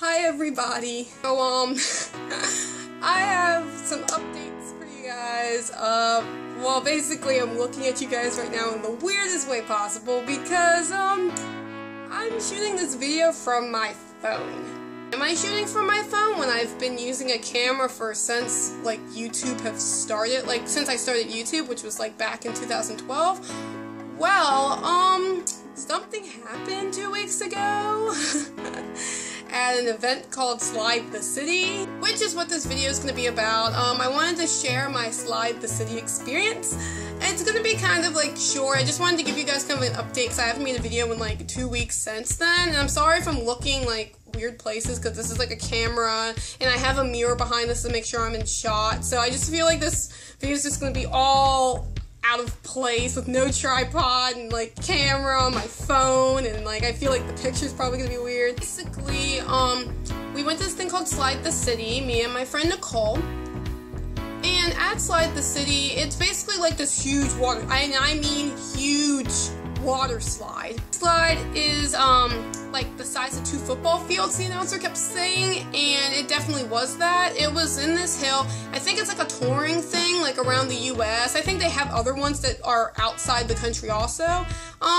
Hi everybody. So I have some updates for you guys. Well, basically I'm looking at you guys right now in the weirdest way possible because I'm shooting this video from my phone. Am I shooting from my phone when I've been using a camera since like YouTube have started, like since I started YouTube, which was like back in 2012? Well, something happened 2 weeks ago at an event called Slide the City, which is what this video is going to be about. I wanted to share my Slide the City experience, and it's going to be kind of like short. I just wanted to give you guys kind of an update because I haven't made a video in like 2 weeks since then, and I'm sorry if I'm looking like weird places because this is like a camera and I have a mirror behind this to make sure I'm in shot, so I just feel like this video is just going to be all out of place with no tripod and like camera on my phone, and like I feel like the picture's probably gonna be weird. Basically, we went to this thing called Slide the City, me and my friend Nicole. And at Slide the City, it's basically like this huge water, I mean huge water slide. Slide is like the size of 2 football fields, the announcer kept saying, and it definitely was that. It was in this hill. I think it's like a touring thing, like around the US. I think they have other ones that are outside the country also.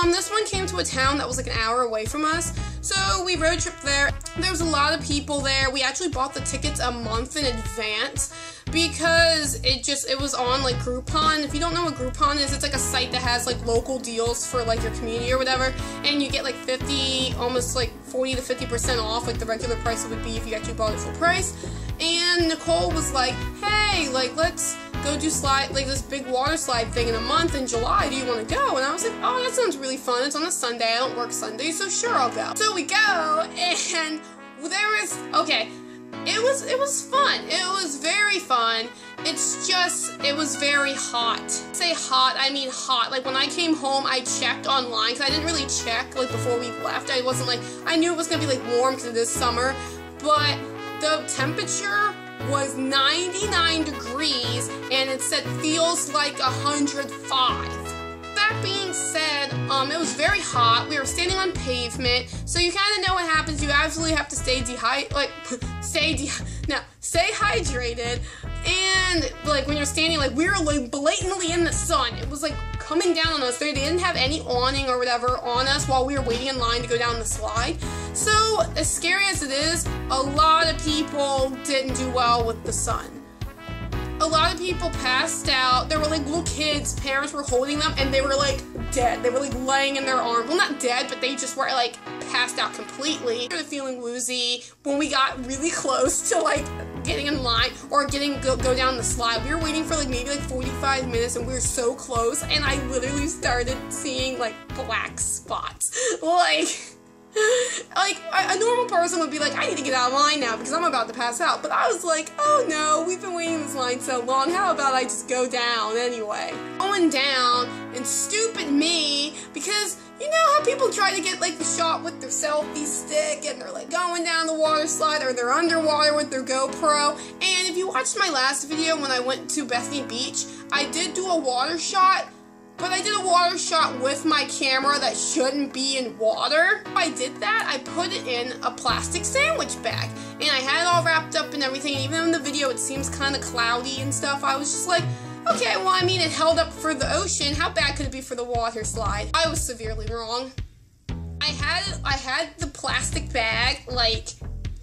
This one came to a town that was like an hour away from us, so we road tripped there. There was a lot of people there. We actually bought the tickets a month in advance because it was on like Groupon. If you don't know what Groupon is, it's like a site that has like local deals for like your community or whatever, and you get like 50, almost like 40 to 50% off like the regular price it would be if you actually bought it full price. And Nicole was like, hey, like let's go do this big water slide thing in a month in July. Do you want to go? And I was like, oh, that sounds really fun. It's on a Sunday. I don't work Sunday, so sure, I'll go. So we go, and it was fun. It was very fun. It's just, it was very hot. I say hot, I mean hot. Like when I came home, I checked online because I didn't really check like before we left. I wasn't like, I knew it was gonna be like warm because it is summer, but the temperature was 99 degrees and it said feels like 105. That being said, it was very hot. We were standing on pavement, so you kind of know what happens. You absolutely have to stay hydrated. And like when you're standing, like we were like blatantly in the sun. It was like coming down on us. They didn't have any awning or whatever on us while we were waiting in line to go down the slide. So as scary as it is, a lot of people didn't do well with the sun. A lot of people passed out. There were like little kids, parents were holding them, and they were like dead. They were like laying in their arms. Well, not dead, but they just were like passed out completely. We were feeling woozy when we got really close to like getting in line or go down the slide. We were waiting for like maybe like 45 minutes, and we were so close, and I literally started seeing like black spots. Like a normal person would be like, I need to get out of line now because I'm about to pass out. But I was like, oh no, we've been waiting in this line so long. How about I just go down anyway? Going down, and stupid me, because you know how people try to get like the shot with their selfie stick and they're like going down the water slide or they're underwater with their GoPro. And if you watched my last video when I went to Bethany Beach, I did do a water shot. But I did a water shot with my camera that shouldn't be in water. I did that, I put it in a plastic sandwich bag. And I had it all wrapped up and everything. And even in the video it seems kind of cloudy and stuff. I was just like, okay, well I mean it held up for the ocean. How bad could it be for the water slide? I was severely wrong. I had the plastic bag like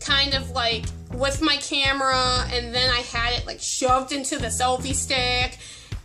kind of like with my camera, and then I had it like shoved into the selfie stick.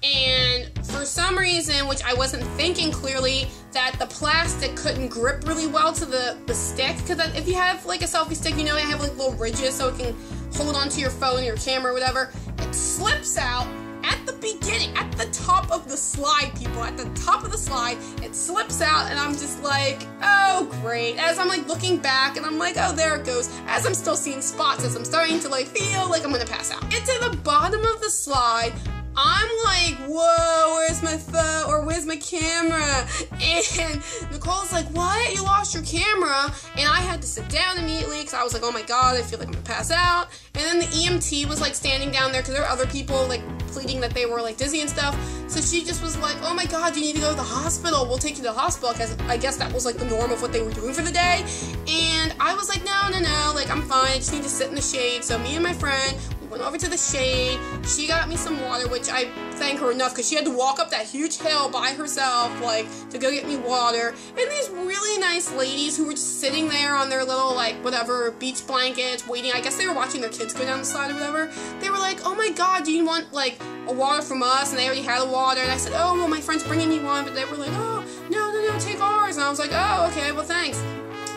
And for some reason, which I wasn't thinking clearly, that the plastic couldn't grip really well to the stick. Because if you have like a selfie stick, you know they have like little ridges so it can hold onto your phone, your camera, or whatever. It slips out at the beginning, at the top of the slide, people. At the top of the slide, it slips out, and I'm just like, oh great. As I'm like looking back, and I'm like, oh there it goes. As I'm still seeing spots, as I'm starting to like feel like I'm gonna pass out. Get to the bottom of the slide. I'm like, whoa, where's my phone, or where's my camera? And Nicole's like, what? You lost your camera? And I had to sit down immediately because I was like, oh my god, I feel like I'm gonna pass out. And then the EMT was like standing down there because there were other people like pleading that they were like dizzy and stuff. So she just was like, oh my god, you need to go to the hospital. We'll take you to the hospital, because I guess that was like the norm of what they were doing for the day. And I was like, no, like I'm fine. I just need to sit in the shade. So me and my friend, went over to the shade. She got me some water, which I thank her enough because she had to walk up that huge hill by herself, like, to go get me water. And these really nice ladies who were just sitting there on their little, like, whatever, beach blankets, waiting. I guess they were watching their kids go down the slide or whatever. They were like, oh my god, do you want, like, a water from us? And they already had a water. And I said, oh, well, my friend's bringing me one. But they were like, oh, no, take ours. And I was like, oh, okay, well, thanks.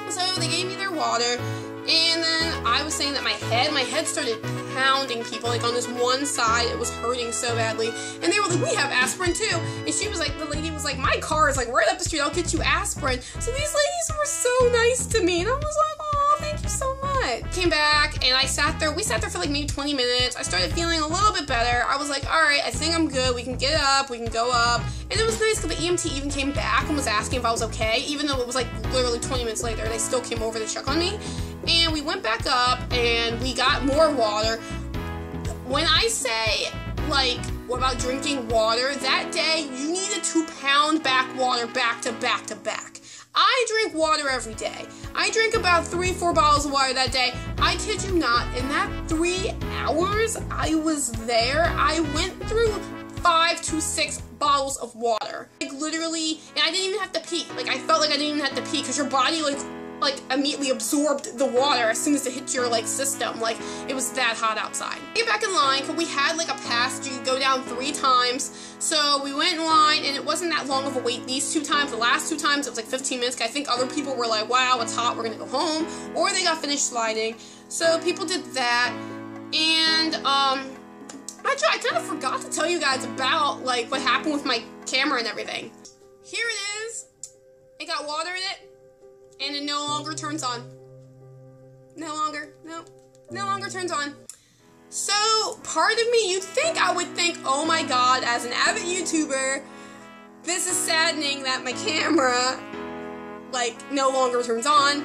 So they gave me their water. And then I was saying that my head started pounding, people, like on this one side, it was hurting so badly. And they were like, we have aspirin too. And she was like, the lady was like, my car is like right up the street, I'll get you aspirin. So these ladies were so nice to me, and I was like, oh, thank you so much. Came back, and we sat there for like maybe 20 minutes. I started feeling a little bit better. I was like, alright, I think I'm good, we can get up, we can go up. And it was nice because the EMT even came back and was asking if I was okay, even though it was like literally 20 minutes later, they still came over to check on me. And we went back up, and we got more water. When I say, like, what about drinking water, that day, you needed to pound back water back to back to back. I drink water every day. I drank about 3-4 bottles of water that day. I kid you not, in that 3 hours I was there, I went through 5 to 6 bottles of water. Like, literally, and I didn't even have to pee. Like, I felt like I didn't even have to pee, because your body, like immediately absorbed the water as soon as it hit your, like, system. Like, it was that hot outside. Get back in line, because we had, like, a pass. You go down 3 times. So we went in line, and it wasn't that long of a wait these 2 times. The last 2 times, it was, like, 15 minutes, because I think other people were like, wow, it's hot, we're gonna go home. Or they got finished sliding. So people did that. And, I kind of forgot to tell you guys about, like, what happened with my camera and everything. Here it is. It got water in it. And it no longer turns on. No longer turns on. So, part of me, I would think, oh my god, as an avid YouTuber, this is saddening that my camera, like, no longer turns on.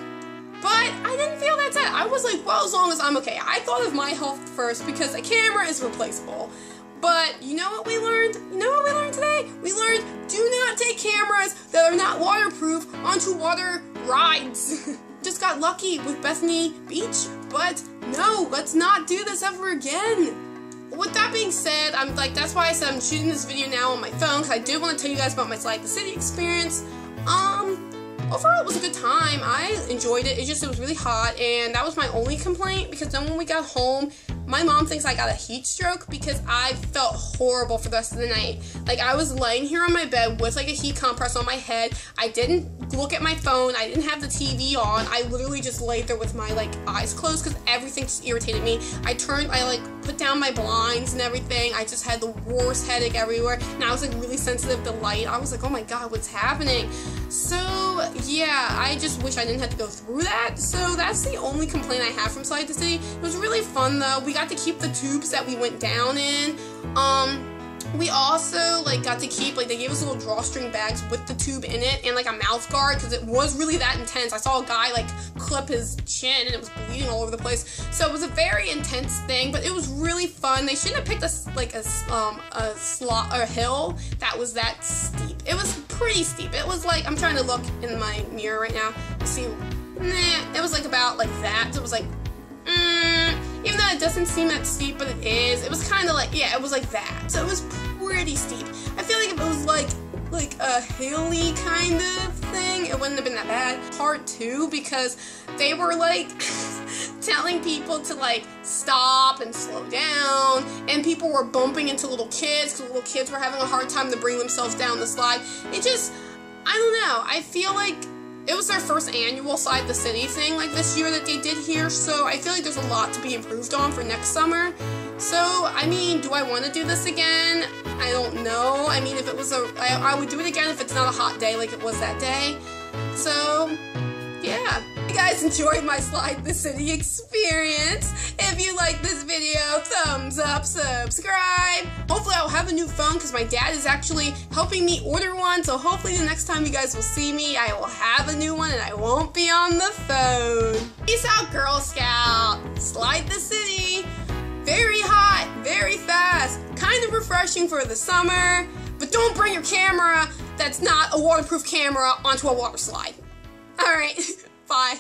But I didn't feel that sad. I was like, well, as long as I'm okay. I thought of my health first, because a camera is replaceable. But you know what we learned? Today? We learned, do not take cameras that are not waterproof onto water rides. Just got lucky with Bethany Beach, but no, let's not do this ever again. With that being said, that's why I said I'm shooting this video now on my phone, because I did want to tell you guys about my Slide the City experience. Overall, it was a good time. I enjoyed it. It was really hot, and that was my only complaint, because then when we got home, my mom thinks I got a heat stroke because I felt horrible for the rest of the night. Like, I was laying here on my bed with, like, a heat compress on my head. I didn't look at my phone. I didn't have the TV on. I literally just laid there with my, like, eyes closed because everything just irritated me. I put down my blinds and everything. I just had the worst headache everywhere, and I was, like, really sensitive to light. I was like, oh my god, what's happening? So, yeah, I just wish I didn't have to go through that. So that's the only complaint I have from Slide the City. It was really fun, though. We got to keep the tubes that we went down in. We also, like, got to keep, like, they gave us little drawstring bags with the tube in it and, like, a mouth guard, because it was really that intense. I saw a guy, like, clip his chin, and it was bleeding all over the place. So it was a very intense thing, but it was really fun. They shouldn't have picked a hill that was that steep. It was pretty steep. It was, like, I'm trying to look in my mirror right now to see. It was, like, about, like, that. So it was, like, even though it doesn't seem that steep, but it is. It was kind of like, yeah, it was like that. So it was pretty steep. I feel like if it was like a hilly kind of thing, it wouldn't have been that bad. Part 2, because they were, like, telling people to, like, stop and slow down, and people were bumping into little kids, because little kids were having a hard time to bring themselves down the slide. It just, I don't know. I feel like it was their first annual Slide the City thing, like, this year that they did here, so I feel like there's a lot to be improved on for next summer. So, I mean, do I want to do this again? I don't know. I mean, if it was I would do it again if it's not a hot day like it was that day. So, yeah. you guys enjoyed my Slide the City experience. If you like this video, thumbs up, subscribe. Hopefully I'll have a new phone because my dad is actually helping me order one. So hopefully the next time you guys will see me, I will have a new one and I won't be on the phone. Peace out, Girl Scout. Slide the City. Very hot, very fast, kind of refreshing for the summer, but don't bring your camera that's not a waterproof camera onto a water slide. Alright, bye.